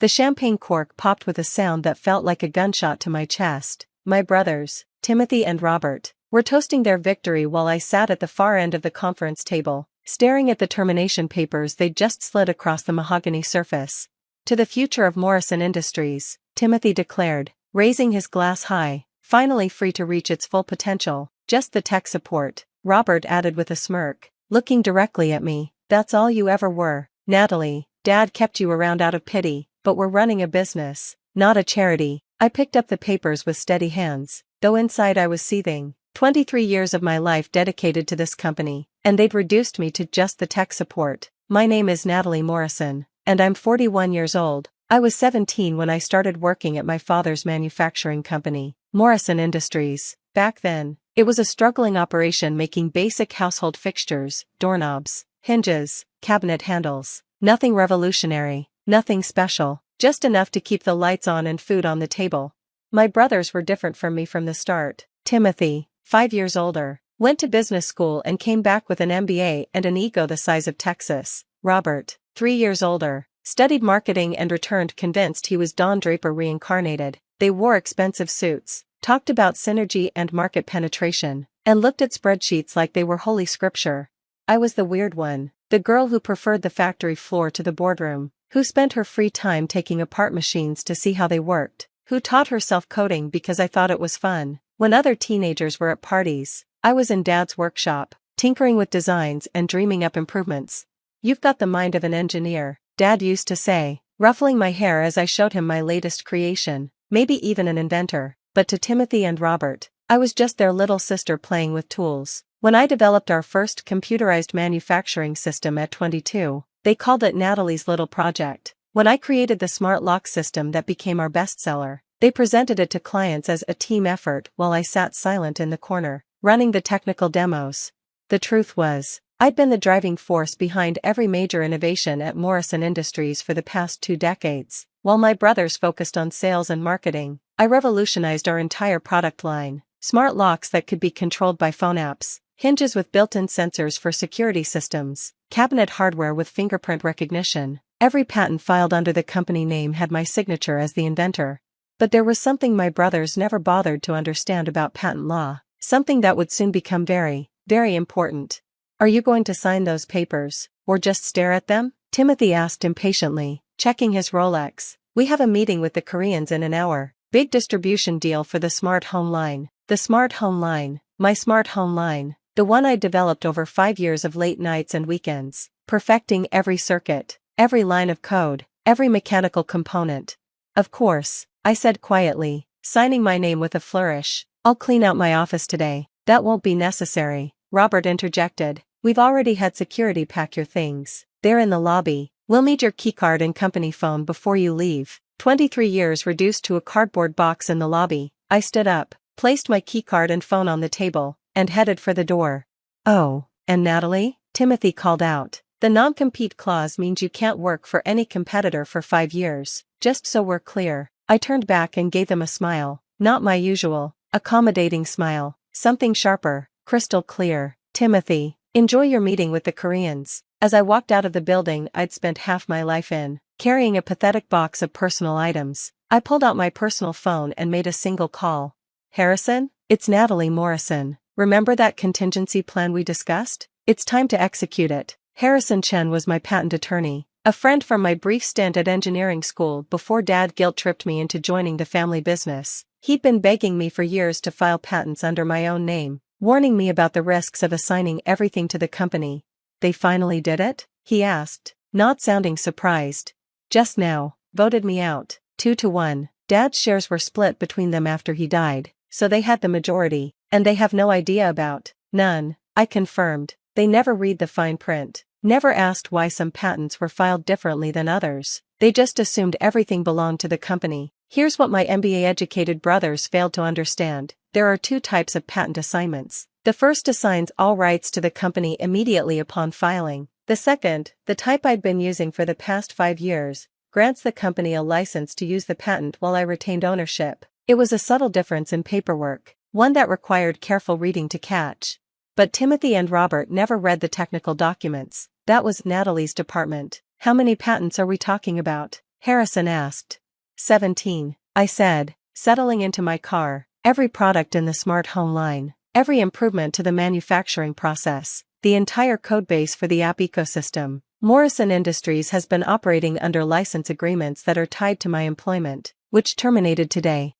The champagne cork popped with a sound that felt like a gunshot to my chest. My brothers, Timothy and Robert, were toasting their victory while I sat at the far end of the conference table, staring at the termination papers they'd just slid across the mahogany surface. "To the future of Morrison Industries," Timothy declared, raising his glass high, "finally free to reach its full potential, just the tech support," Robert added with a smirk, looking directly at me. "That's all you ever were, Natalie. Dad kept you around out of pity, but we're running a business, not a charity." I picked up the papers with steady hands, though inside I was seething. 23 years of my life dedicated to this company, and they'd reduced me to just the tech support. "My name is Natalie Morrison, and I'm 41 years old. I was 17 when I started working at my father's manufacturing company, Morrison Industries. Back then, it was a struggling operation making basic household fixtures, doorknobs, hinges, cabinet handles. Nothing revolutionary, nothing special, just enough to keep the lights on and food on the table." My brothers were different from me from the start. Timothy, 5 years older, went to business school and came back with an MBA and an ego the size of Texas. Robert, 3 years older, studied marketing and returned convinced he was Don Draper reincarnated. They wore expensive suits, talked about synergy and market penetration, and looked at spreadsheets like they were holy scripture. I was the weird one, the girl who preferred the factory floor to the boardroom, who spent her free time taking apart machines to see how they worked, who taught herself coding because I thought it was fun. When other teenagers were at parties, I was in Dad's workshop, tinkering with designs and dreaming up improvements. "You've got the mind of an engineer," Dad used to say, ruffling my hair as I showed him my latest creation, maybe even an inventor. But to Timothy and Robert, I was just their little sister playing with tools. When I developed our first computerized manufacturing system at 22, they called it Natalie's Little Project. When I created the smart lock system that became our bestseller, they presented it to clients as a team effort while I sat silent in the corner, running the technical demos. The truth was, I'd been the driving force behind every major innovation at Morrison Industries for the past 2 decades. While my brothers focused on sales and marketing, I revolutionized our entire product line. Smart locks that could be controlled by phone apps, hinges with built-in sensors for security systems, cabinet hardware with fingerprint recognition. Every patent filed under the company name had my signature as the inventor. But there was something my brothers never bothered to understand about patent law, something that would soon become very, very important. "Are you going to sign those papers, or just stare at them?" Timothy asked impatiently, checking his Rolex. "We have a meeting with the Koreans in an hour. Big distribution deal for the smart home line." The smart home line, my smart home line, the one I developed over 5 years of late nights and weekends, perfecting every circuit, every line of code, every mechanical component. "Of course," I said quietly, signing my name with a flourish. "I'll clean out my office today." "That won't be necessary," Robert interjected. "We've already had security pack your things. They're in the lobby. We'll need your keycard and company phone before you leave." 23 years reduced to a cardboard box in the lobby. I stood up, placed my keycard and phone on the table, and headed for the door. "Oh, and Natalie?" Timothy called out. "The non-compete clause means you can't work for any competitor for 5 years, just so we're clear." I turned back and gave them a smile, not my usual, accommodating smile, something sharper, crystal clear. "Timothy, enjoy your meeting with the Koreans." As I walked out of the building I'd spent half my life in, carrying a pathetic box of personal items, I pulled out my personal phone and made a single call. "Harrison, it's Natalie Morrison. Remember that contingency plan we discussed? It's time to execute it." Harrison Chen was my patent attorney, a friend from my brief stint at engineering school before Dad guilt-tripped me into joining the family business. He'd been begging me for years to file patents under my own name, warning me about the risks of assigning everything to the company. "They finally did it?" he asked, not sounding surprised. "Just now, voted me out, 2-1. Dad's shares were split between them after he died, so they had the majority, and they have no idea about." "None," I confirmed. "They never read the fine print, never asked why some patents were filed differently than others. They just assumed everything belonged to the company." Here's what my MBA-educated brothers failed to understand. There are 2 types of patent assignments. The first assigns all rights to the company immediately upon filing. The second, the type I'd been using for the past 5 years, grants the company a license to use the patent while I retained ownership. It was a subtle difference in paperwork, one that required careful reading to catch. But Timothy and Robert never read the technical documents. That was Natalie's department. "How many patents are we talking about?" Harrison asked. 17, I said, settling into my car. Every product in the smart home line, every improvement to the manufacturing process, the entire codebase for the app ecosystem. Morrison Industries has been operating under license agreements that are tied to my employment, which terminated today.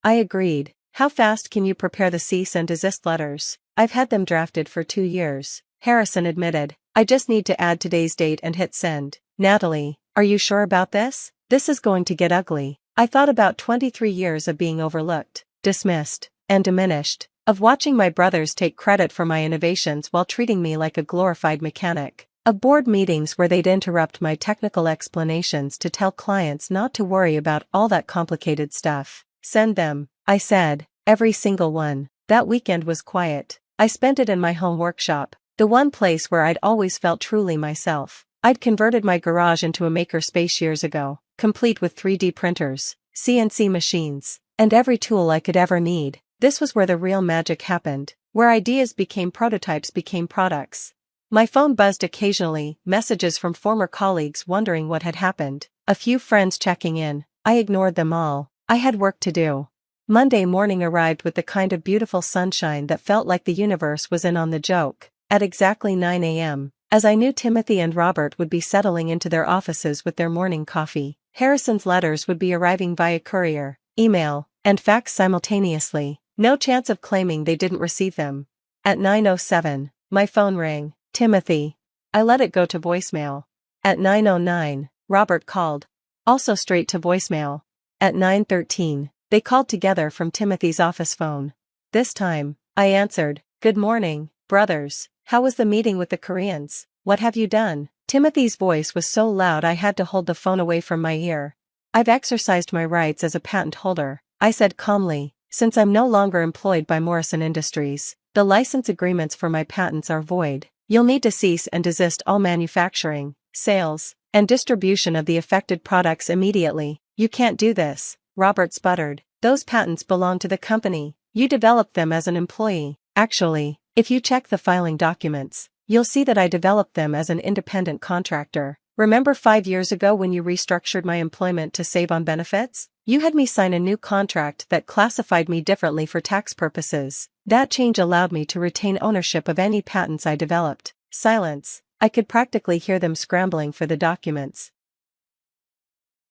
I agreed. How fast can you prepare the cease and desist letters? I've had them drafted for 2 years, Harrison admitted. I just need to add today's date and hit send. Natalie, are you sure about this? This is going to get ugly. I thought about 23 years of being overlooked, dismissed, and diminished, of watching my brothers take credit for my innovations while treating me like a glorified mechanic, of board meetings where they'd interrupt my technical explanations to tell clients not to worry about all that complicated stuff. Send them, I said, every single one. That weekend was quiet. I spent it in my home workshop, the one place where I'd always felt truly myself. I'd converted my garage into a makerspace years ago, complete with 3D printers, CNC machines, and every tool I could ever need. This was where the real magic happened, where ideas became prototypes became products. My phone buzzed occasionally, messages from former colleagues wondering what had happened, a few friends checking in. I ignored them all. I had work to do. Monday morning arrived with the kind of beautiful sunshine that felt like the universe was in on the joke. At exactly 9 a.m., as I knew Timothy and Robert would be settling into their offices with their morning coffee, Harrison's letters would be arriving via courier, email, and fax simultaneously. No chance of claiming they didn't receive them. At 9:07, my phone rang. Timothy. I let it go to voicemail. At 9:09, Robert called. Also straight to voicemail. At 9:13, they called together from Timothy's office phone. This time, I answered, "Good morning, brothers. How was the meeting with the Koreans? What have you done?" Timothy's voice was so loud I had to hold the phone away from my ear. "I've exercised my rights as a patent holder," I said calmly, "since I'm no longer employed by Morrison Industries. The license agreements for my patents are void. You'll need to cease and desist all manufacturing, sales, and distribution of the affected products immediately." "You can't do this," Robert sputtered. "Those patents belong to the company. You developed them as an employee. Actually, if you check the filing documents, you'll see that I developed them as an independent contractor. Remember 5 years ago when you restructured my employment to save on benefits? You had me sign a new contract that classified me differently for tax purposes. That change allowed me to retain ownership of any patents I developed." Silence. I could practically hear them scrambling for the documents.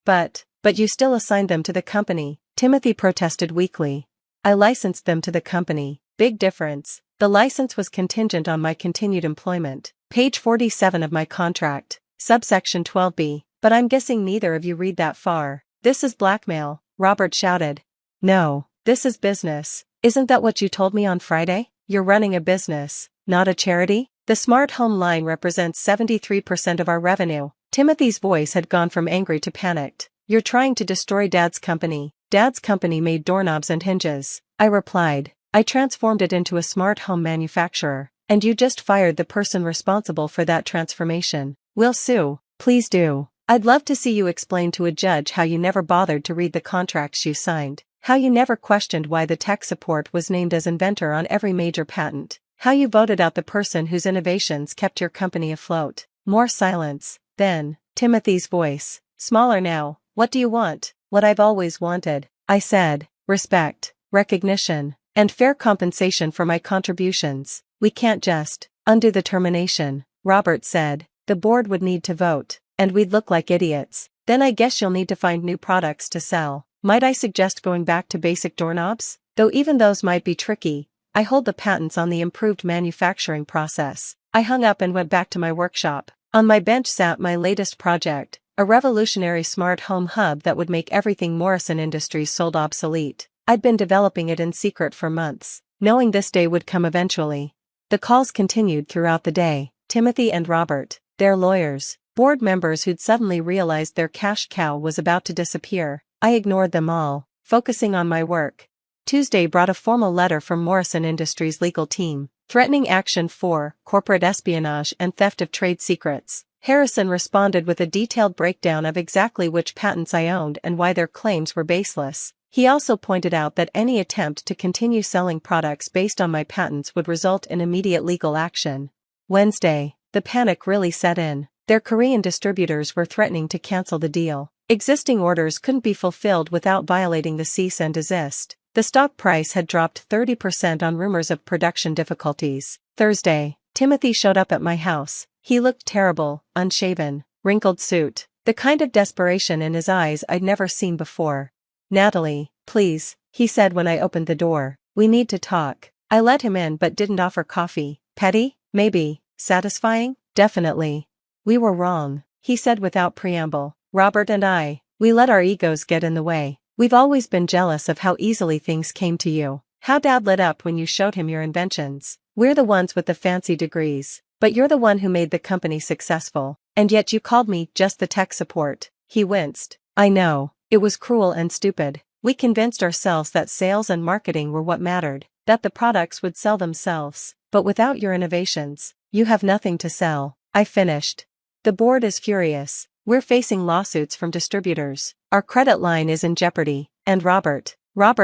But you still assigned them to the company," Timothy protested weakly. "I licensed them to the company. Big difference. The license was contingent on my continued employment. Page 47 of my contract, subsection 12b. But I'm guessing neither of you read that far." "This is blackmail," Robert shouted. "No, this is business. Isn't that what you told me on Friday? You're running a business, not a charity. The smart home line represents 73% of our revenue." Timothy's voice had gone from angry to panicked. "You're trying to destroy Dad's company." "Dad's company made doorknobs and hinges," I replied. "I transformed it into a smart home manufacturer, and you just fired the person responsible for that transformation." "We'll sue." "Please do. I'd love to see you explain to a judge how you never bothered to read the contracts you signed, how you never questioned why the tech support was named as inventor on every major patent, how you voted out the person whose innovations kept your company afloat." More silence. Then, Timothy's voice, smaller now. "What do you want?" "What I've always wanted," I said. "Respect, recognition, and fair compensation for my contributions." "We can't just undo the termination," Robert said. "The board would need to vote, and we'd look like idiots. Then I guess you'll need to find new products to sell." "Might I suggest going back to basic doorknobs? Though even those might be tricky. I hold the patents on the improved manufacturing process." I hung up and went back to my workshop. On my bench sat my latest project, a revolutionary smart home hub that would make everything Morrison Industries sold obsolete. I'd been developing it in secret for months, knowing this day would come eventually. The calls continued throughout the day. Timothy and Robert, their lawyers, board members who'd suddenly realized their cash cow was about to disappear. I ignored them all, focusing on my work. Tuesday brought a formal letter from Morrison Industries' legal team, threatening action for corporate espionage and theft of trade secrets. Harrison responded with a detailed breakdown of exactly which patents I owned and why their claims were baseless. He also pointed out that any attempt to continue selling products based on my patents would result in immediate legal action. Wednesday, the panic really set in. Their Korean distributors were threatening to cancel the deal. Existing orders couldn't be fulfilled without violating the cease and desist. The stock price had dropped 30% on rumors of production difficulties. Thursday, Timothy showed up at my house. He looked terrible, unshaven, wrinkled suit, the kind of desperation in his eyes I'd never seen before. "Natalie, please," he said when I opened the door. "We need to talk." I let him in but didn't offer coffee. "Petty? Maybe. Satisfying? Definitely." "We were wrong," he said without preamble. "Robert and I, we let our egos get in the way. We've always been jealous of how easily things came to you. How Dad lit up when you showed him your inventions. We're the ones with the fancy degrees, but you're the one who made the company successful. And yet you called me just the tech support." He winced. "I know. It was cruel and stupid. We convinced ourselves that sales and marketing were what mattered, that the products would sell themselves. But without your innovations, you have nothing to sell." I finished. "The board is furious. We're facing lawsuits from distributors. Our credit line is in jeopardy. And Robert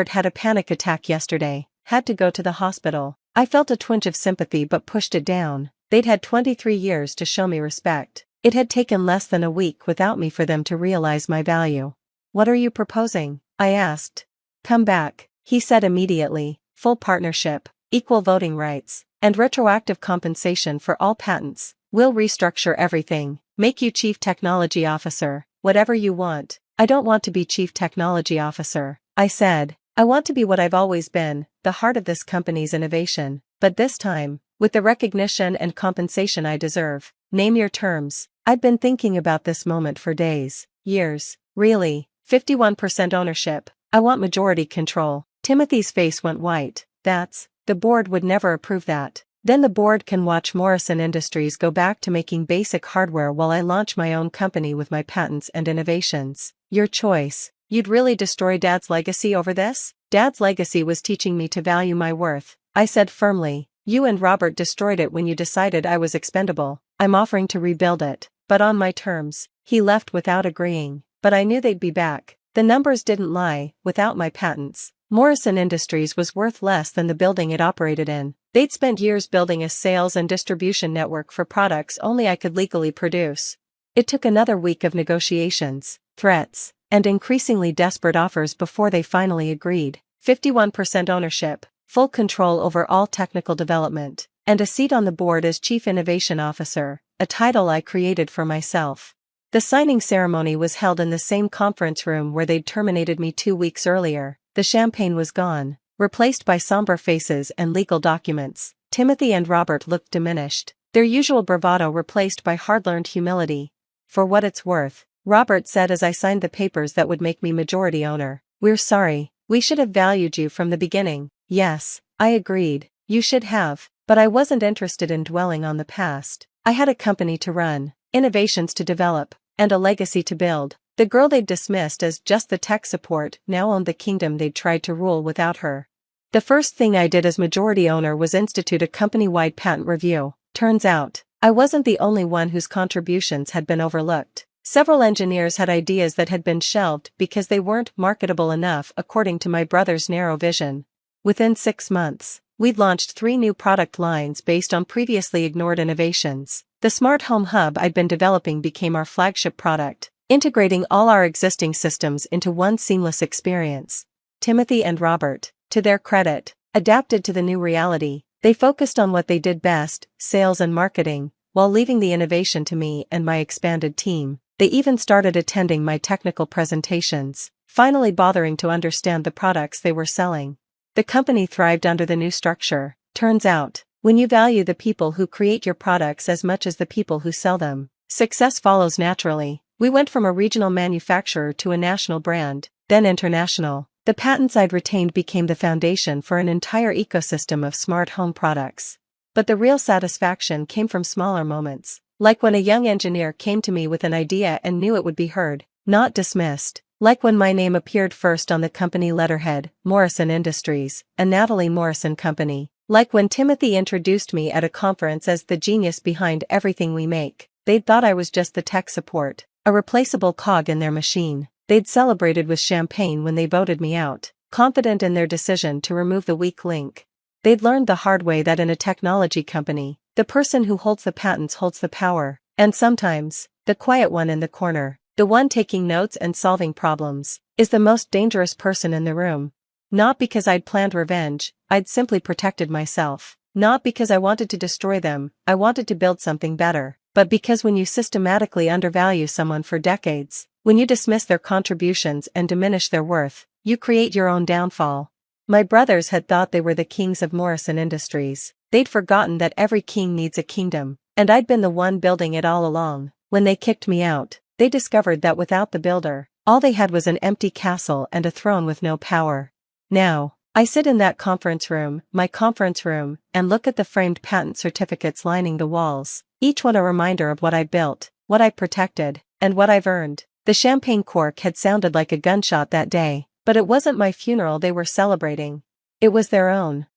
had a panic attack yesterday, had to go to the hospital." I felt a twinge of sympathy but pushed it down. They'd had 23 years to show me respect. It had taken less than a week without me for them to realize my value. "What are you proposing?" I asked. "Come back," he said immediately. "Full partnership, equal voting rights, and retroactive compensation for all patents. We'll restructure everything, make you Chief Technology Officer, whatever you want." "I don't want to be Chief Technology Officer," I said. "I want to be what I've always been, the heart of this company's innovation. But this time, with the recognition and compensation I deserve. Name your terms." I'd been thinking about this moment for days, years. "Really, 51% ownership. I want majority control." Timothy's face went white. The board would never approve that. Then the board can watch Morrison Industries go back to making basic hardware while I launch my own company with my patents and innovations. Your choice." "You'd really destroy Dad's legacy over this?" "Dad's legacy was teaching me to value my worth," I said firmly. "You and Robert destroyed it when you decided I was expendable. I'm offering to rebuild it, but on my terms." He left without agreeing, but I knew they'd be back. The numbers didn't lie. Without my patents, Morrison Industries was worth less than the building it operated in. They'd spent years building a sales and distribution network for products only I could legally produce. It took another week of negotiations, threats, and increasingly desperate offers before they finally agreed. 51% ownership, full control over all technical development, and a seat on the board as Chief Innovation Officer, a title I created for myself. The signing ceremony was held in the same conference room where they'd terminated me 2 weeks earlier. The champagne was gone, replaced by somber faces and legal documents. Timothy and Robert looked diminished, their usual bravado replaced by hard-learned humility. "For what it's worth," Robert said as I signed the papers that would make me majority owner, "we're sorry. We should have valued you from the beginning." "Yes," I agreed, "you should have, but I wasn't interested in dwelling on the past. I had a company to run, innovations to develop, and a legacy to build." The girl they'd dismissed as just the tech support now owned the kingdom they'd tried to rule without her. The first thing I did as majority owner was institute a company-wide patent review. Turns out, I wasn't the only one whose contributions had been overlooked. Several engineers had ideas that had been shelved because they weren't marketable enough according to my brother's narrow vision. Within 6 months, we'd launched 3 new product lines based on previously ignored innovations. The smart home hub I'd been developing became our flagship product, integrating all our existing systems into one seamless experience. Timothy and Robert, to their credit, adapted to the new reality. They focused on what they did best, sales and marketing, while leaving the innovation to me and my expanded team. They even started attending my technical presentations, finally bothering to understand the products they were selling. The company thrived under the new structure. Turns out, when you value the people who create your products as much as the people who sell them, success follows naturally. We went from a regional manufacturer to a national brand, then international. The patents I'd retained became the foundation for an entire ecosystem of smart home products. But the real satisfaction came from smaller moments, like when a young engineer came to me with an idea and knew it would be heard, not dismissed. Like when my name appeared first on the company letterhead, Morrison Industries, a Natalie Morrison company. Like when Timothy introduced me at a conference as the genius behind everything we make. They'd thought I was just the tech support, a replaceable cog in their machine. They'd celebrated with champagne when they voted me out, confident in their decision to remove the weak link. They'd learned the hard way that in a technology company, the person who holds the patents holds the power, And sometimes, the quiet one in the corner, the one taking notes and solving problems, is the most dangerous person in the room. Not because I'd planned revenge, I'd simply protected myself. Not because I wanted to destroy them, I wanted to build something better. But because when you systematically undervalue someone for decades, when you dismiss their contributions and diminish their worth, you create your own downfall. My brothers had thought they were the kings of Morrison Industries. They'd forgotten that every king needs a kingdom, and I'd been the one building it all along. When they kicked me out, they discovered that without the builder, all they had was an empty castle and a throne with no power. Now, I sit in that conference room, my conference room, and look at the framed patent certificates lining the walls, each one a reminder of what I built, what I protected, and what I've earned. The champagne cork had sounded like a gunshot that day, but it wasn't my funeral they were celebrating. It was their own.